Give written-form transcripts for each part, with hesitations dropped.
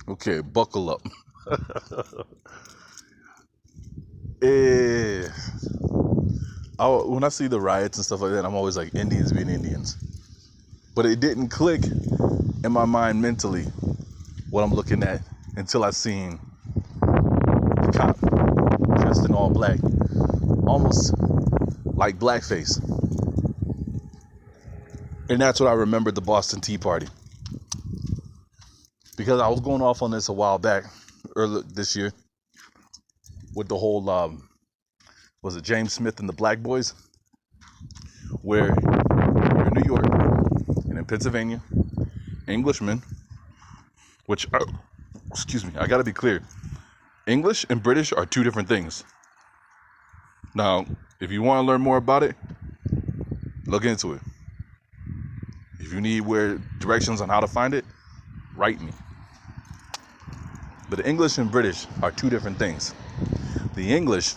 Okay, buckle up. Eh, when I see the riots and stuff like that, I'm always like, Indians being Indians. But it didn't click in my mind mentally what I'm looking at until I seen the cop dressed in all black, almost like blackface. And that's what I remembered the Boston Tea Party. Because I was going off on this a while back, earlier this year, with the whole, was it James Smith and the Black Boys? Where you're in New York and in Pennsylvania, Englishmen, which, excuse me, I gotta be clear. English and British are two different things. Now, if you want to learn more about it, look into it. If you need directions on how to find it, write me. But the English and British are two different things. The English,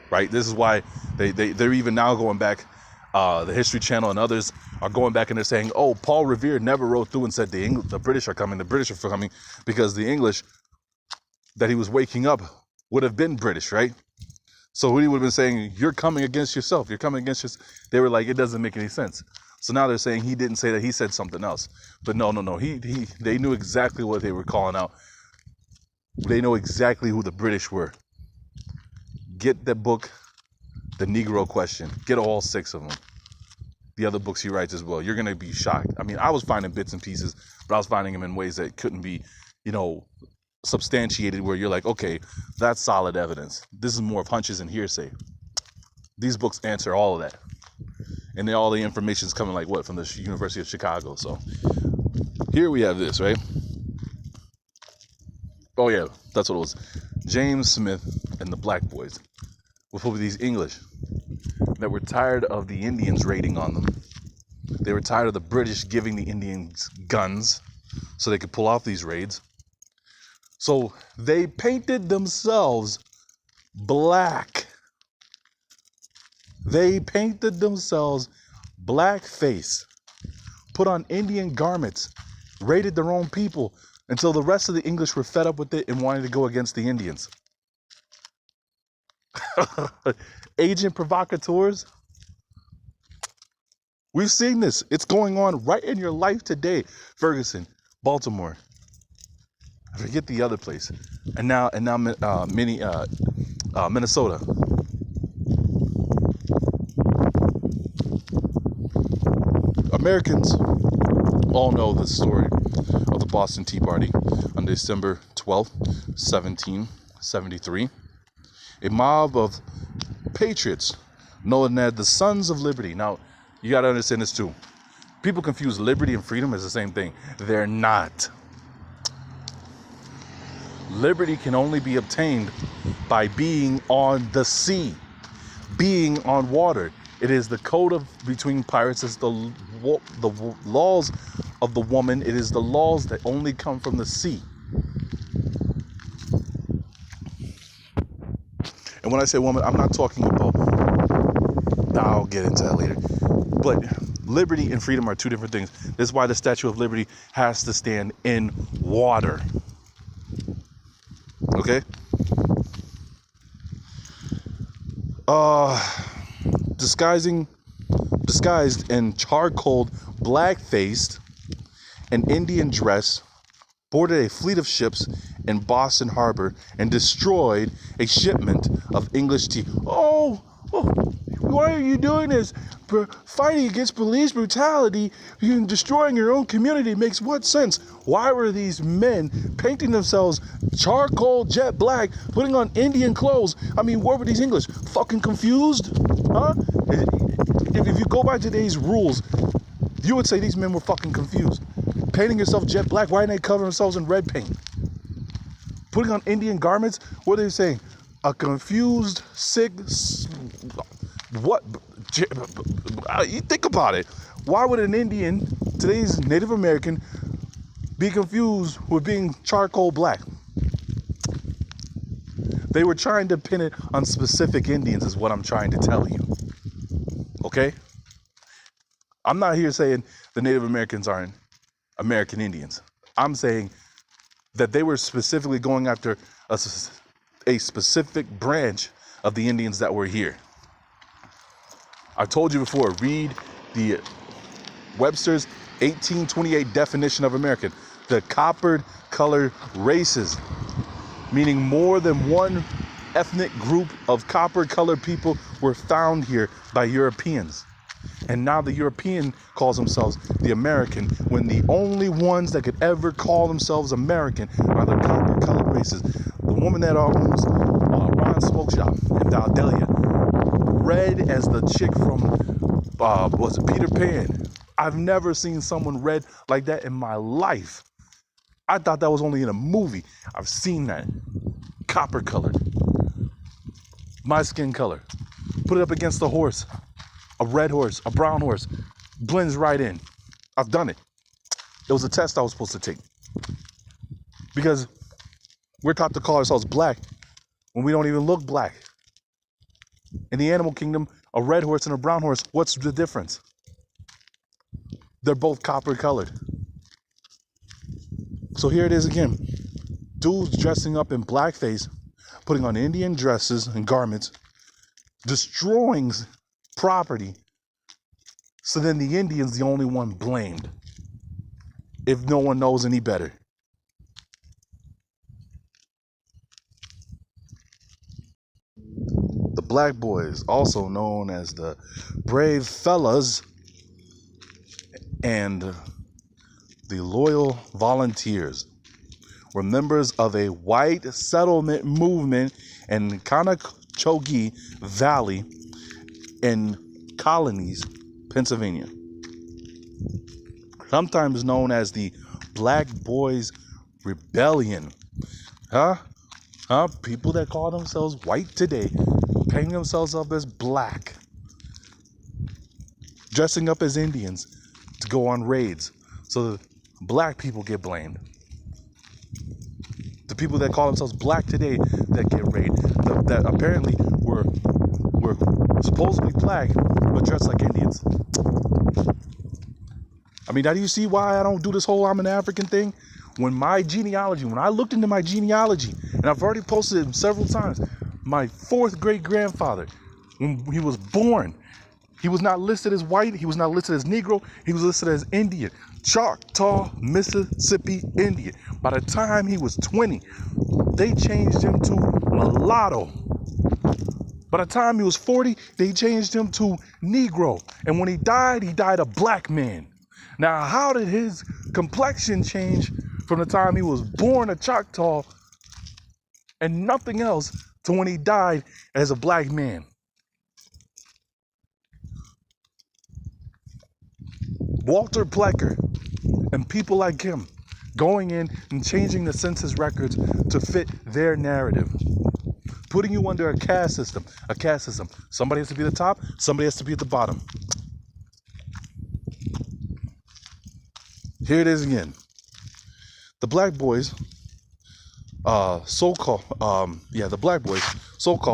right? This is why they're even now going back. The History Channel and others are going back and they're saying, oh, Paul Revere never wrote through and said the British are coming, the British are coming, because the English that he was waking up would have been British, right? So he would have been saying, you're coming against yourself. You're coming against yourself. They were like, it doesn't make any sense. So now they're saying he didn't say that. He said something else. But no. They knew exactly what they were calling out. They know exactly who the British were. Get that book, The Negro Question. Get all 6 of them. The other books he writes as well. You're going to be shocked. I mean, I was finding bits and pieces, but I was finding them in ways that couldn't be, substantiated, where you're like, okay, that's solid evidence. This is more of hunches and hearsay. These books answer all of that. And then all the information is coming like what? From the University of Chicago. So here we have this, right? Oh yeah, that's what it was. James Smith and the Black Boys with these English that were tired of the Indians raiding on them. They were tired of the British giving the Indians guns so they could pull off these raids. So they painted themselves black. They painted themselves blackface, put on Indian garments, raided their own people until the rest of the English were fed up with it and wanted to go against the Indians. Agent provocateurs. We've seen this. It's going on right in your life today. Ferguson, Baltimore. I forget the other place. And now Minnesota. Americans all know the story of the Boston Tea Party on December 12th, 1773. A mob of patriots known as the Sons of Liberty. Now, you got to understand this too. People confuse liberty and freedom as the same thing. They're not. Liberty can only be obtained by being on the sea, being on water. It is the code between pirates. It's the laws of the woman. It is the laws that only come from the sea. And when I say woman, I'm not talking about, I'll get into that later. But liberty and freedom are two different things. This is why the Statue of Liberty has to stand in water. Okay? Disguised in charcoal, black-faced, and Indian dress, boarded a fleet of ships in Boston Harbor and destroyed a shipment of English tea. Oh, why are you doing this? Fighting against police brutality and destroying your own community makes what sense? Why were these men painting themselves charcoal jet black, putting on Indian clothes? I mean, what were these English? Fucking confused? Huh? If you go by today's rules, you would say these men were fucking confused. Painting yourself jet black, why didn't they cover themselves in red paint? Putting on Indian garments, what are they saying? A confused, sick, what? You think about it. Why would an Indian, today's Native American, be confused with being charcoal black? They were trying to pin it on specific Indians is what I'm trying to tell you. Okay? I'm not here saying the Native Americans aren't American Indians. I'm saying that they were specifically going after a specific branch of the Indians that were here. I told you before, read the Webster's 1828 definition of American. The coppered colored races, meaning more than one ethnic group of copper colored people were found here by Europeans. And now the European calls themselves the American, when the only ones that could ever call themselves American are the copper colored races. The woman that owns Ron's Smoke Shop in Valdelia, red as the chick from was it Peter Pan? I've never seen someone red like that in my life. I thought that was only in a movie. I've seen that. Copper colored. My skin color. Put it up against a horse. A red horse, a brown horse. Blends right in. I've done it. It was a test I was supposed to take. Because we're taught to call ourselves black when we don't even look black. In the animal kingdom, a red horse and a brown horse, what's the difference? They're both copper colored. So here it is again. Dudes dressing up in blackface, putting on Indian dresses and garments, destroying property. So then the Indian's the only one blamed, if no one knows any better. The Black Boys, also known as the Brave Fellas and the Loyal Volunteers, were members of a white settlement movement in Conococheague Valley in Colonies, Pennsylvania. Sometimes known as the Black Boys Rebellion. People that call themselves white today, painting themselves up as black, dressing up as Indians to go on raids, so that black people get blamed. The people that call themselves black today that get raided, that apparently were supposedly black but dressed like Indians. I mean, now do you see why I don't do this whole I'm an African thing? When I looked into my genealogy, and I've already posted it several times, my fourth great grandfather, when he was born, he was not listed as white, he was not listed as Negro, he was listed as Indian. Choctaw, Mississippi Indian. By the time he was 20, they changed him to mulatto. By the time he was 40, they changed him to Negro. And when he died a black man. Now, how did his complexion change from the time he was born a Choctaw and nothing else to when he died as a black man? Walter Plecker and people like him going in and changing the census records to fit their narrative, putting you under a caste system. Somebody has to be at the top, somebody has to be at the bottom. Here it is again. The Black Boys, so-called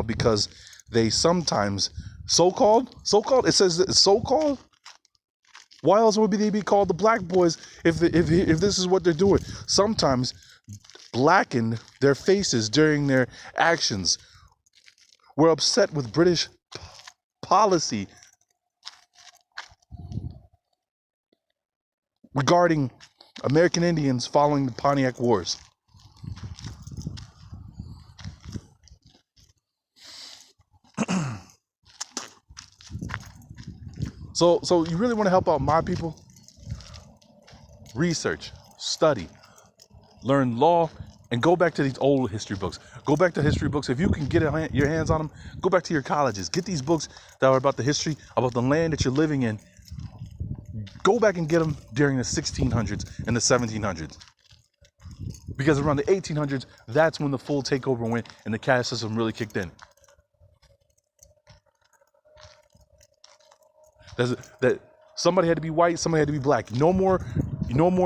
because they sometimes, so-called, it says so-called? Why else would they be called the Black Boys if this is what they're doing? Sometimes blacken their faces during their actions. We're upset with British policy regarding American Indians following the Pontiac Wars. So you really want to help out my people? Research, study, learn law, and go back to these old history books. Go back to history books. If you can get your hands on them, go back to your colleges. Get these books that are about the history, about the land that you're living in. Go back and get them during the 1600s and the 1700s. Because around the 1800s, that's when the full takeover went and the caste system really kicked in. That somebody had to be white, somebody had to be black. No more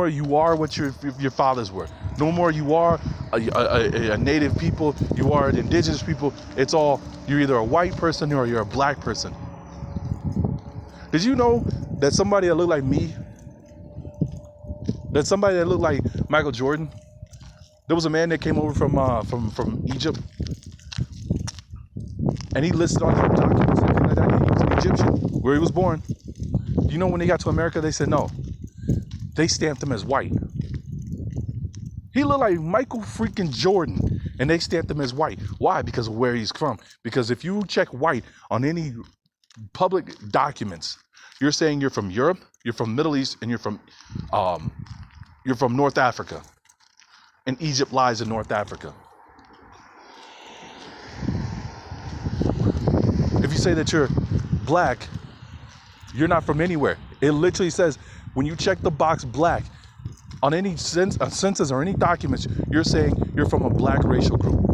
you are what your fathers were. No more you are a native people, you are an indigenous people. It's all, you're either a white person or you're a black person. Did you know that somebody that looked like me, that somebody that looked like Michael Jordan, There was a man that came over from Egypt, and he listed on his documents and everything like that. He was an Egyptian, where he was born. You know, when they got to America, they said no. They stamped him as white. He looked like Michael freaking Jordan, and they stamped him as white. Why? Because of where he's from. Because if you check white on any public documents, you're saying you're from Europe, you're from Middle East, and you're from North Africa. And Egypt lies in North Africa. If you say that you're black, you're not from anywhere. It literally says, when you check the box black, on any census or any documents, you're saying you're from a black racial group.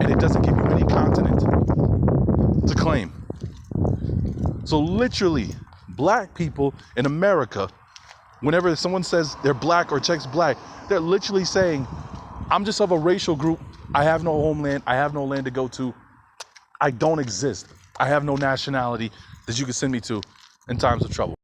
And it doesn't give you any continent to claim. So literally, black people in America, whenever someone says they're black or checks black, they're literally saying, I'm just of a racial group. I have no homeland. I have no land to go to. I don't exist. I have no nationality that you can send me to in times of trouble.